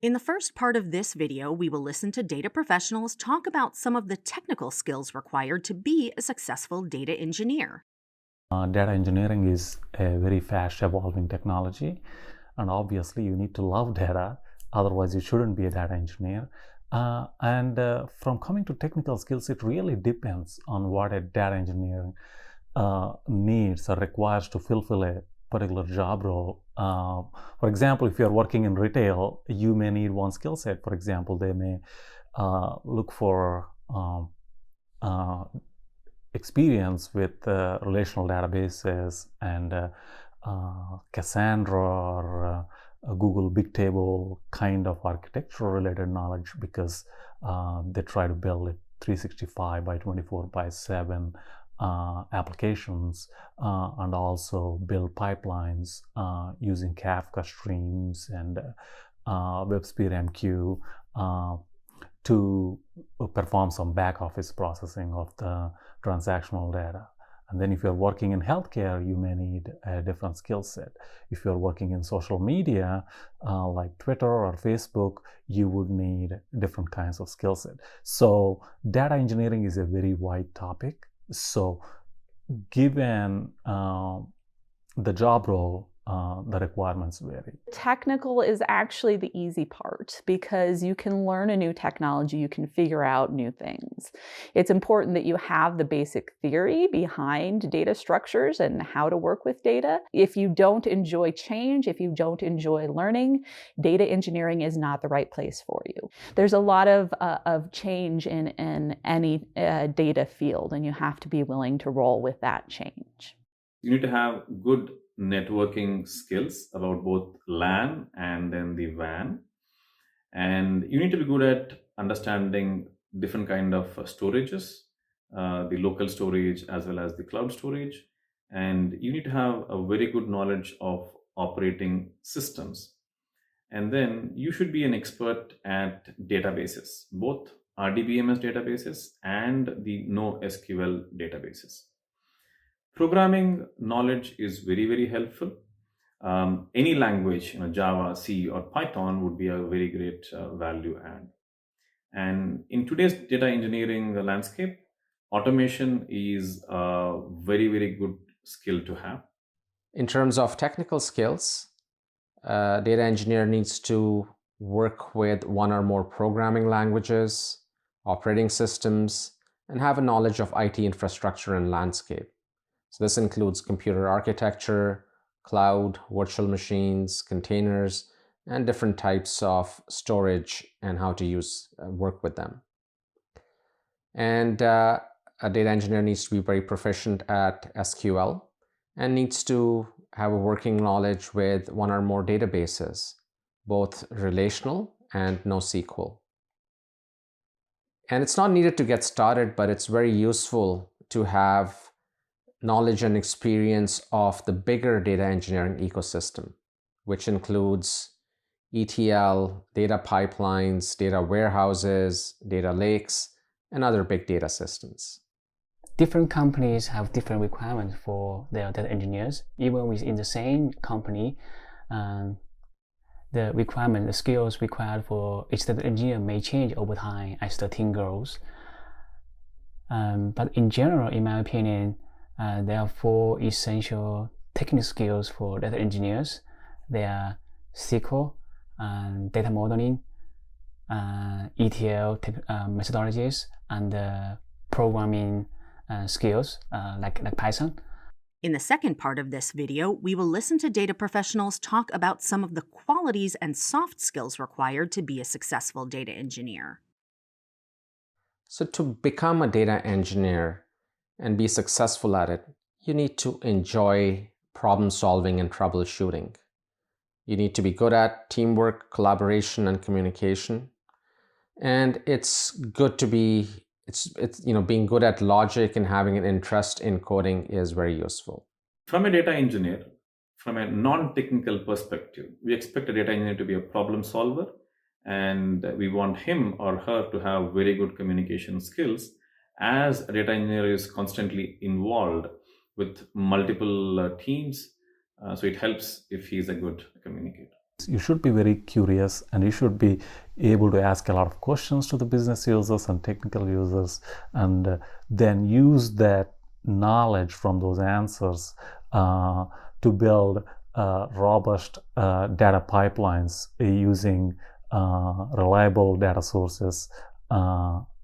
In the first part of this video, we will listen to data professionals talk about some of the technical skills required to be a successful data engineer. Data engineering is a very fast evolving technology, and obviously you need to love data, otherwise you shouldn't be a data engineer. From coming to technical skills, it really depends on what a data engineer needs or requires to fulfill a particular job role. For example, if you're working in retail, you may need one skill set. For example, they may look for experience with relational databases and Cassandra or Google Big Table kind of architecture related knowledge, because they try to build a 365 by 24 by 7 applications and also build pipelines using Kafka streams and WebSphere MQ to perform some back office processing of the transactional data. And then if you're working in healthcare, you may need a different skill set. If you're working in social media, like Twitter or Facebook, you would need different kinds of skill set. So data engineering is a very wide topic. So given the job role, the requirements vary. Technical is actually the easy part because you can learn a new technology, you can figure out new things. It's important that you have the basic theory behind data structures and how to work with data. If you don't enjoy change, if you don't enjoy learning, data engineering is not the right place for you. There's a lot of change in any data field, and you have to be willing to roll with that change. You need to have good networking skills about both LAN and then the WAN. And you need to be good at understanding different kind of storages, the local storage as well as the cloud storage. And you need to have a very good knowledge of operating systems. And then you should be an expert at databases, both RDBMS databases and the NoSQL databases. Programming knowledge is very, very helpful. Any language, Java, C, or Python would be a very great value add. And in today's data engineering landscape, automation is a very, very good skill to have. In terms of technical skills, a data engineer needs to work with one or more programming languages, operating systems, and have a knowledge of IT infrastructure and landscape. So this includes computer architecture, cloud, virtual machines, containers, and different types of storage and how to work with them. And a data engineer needs to be very proficient at SQL and needs to have a working knowledge with one or more databases, both relational and NoSQL. And it's not needed to get started, but it's very useful to have knowledge and experience of the bigger data engineering ecosystem, which includes ETL, data pipelines, data warehouses, data lakes, and other big data systems. Different companies have different requirements for their data engineers. Even within the same company, the skills required for each data engineer may change over time as the team grows. But in general, in my opinion, there are 4 essential technical skills for data engineers. They are SQL, data modeling, ETL methodologies, and programming skills like Python. In the second part of this video, we will listen to data professionals talk about some of the qualities and soft skills required to be a successful data engineer. So to become a data engineer and be successful at it, you need to enjoy problem solving and troubleshooting. You need to be good at teamwork, collaboration, and communication. And it's good to be, being good at logic and having an interest in coding is very useful. From a data engineer, from a non-technical perspective, we expect a data engineer to be a problem solver, and we want him or her to have very good communication skills, as a data engineer is constantly involved with multiple teams. So it helps if he's a good communicator. You should be very curious, and you should be able to ask a lot of questions to the business users and technical users, and then use that knowledge from those answers to build robust data pipelines using reliable data sources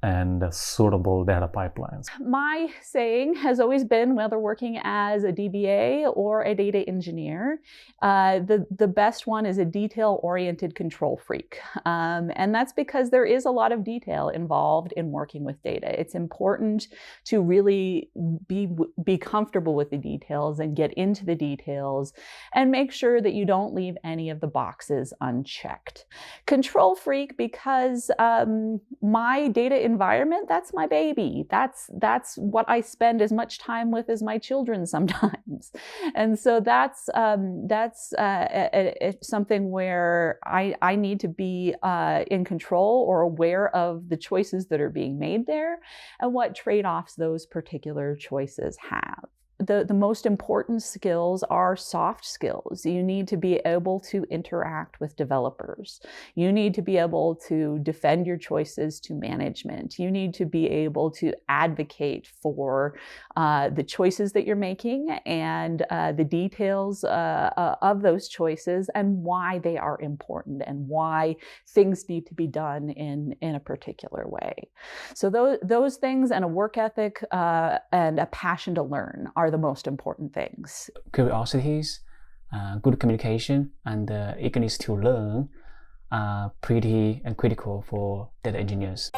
and suitable data pipelines. My saying has always been, whether working as a DBA or a data engineer, the best one is a detail-oriented control freak. And that's because there is a lot of detail involved in working with data. It's important to really be comfortable with the details and get into the details and make sure that you don't leave any of the boxes unchecked. Control freak because my data environment, that's my baby. That's what I spend as much time with as my children sometimes. And so that's something where I need to be in control or aware of the choices that are being made there and what trade-offs those particular choices have. The most important skills are soft skills. You need to be able to interact with developers. You need to be able to defend your choices to management. You need to be able to advocate for the choices that you're making and the details of those choices and why they are important and why things need to be done in a particular way. So those things and a work ethic and a passion to learn are the most important things. Curiosities, good communication, and eagerness to learn are pretty critical for data engineers.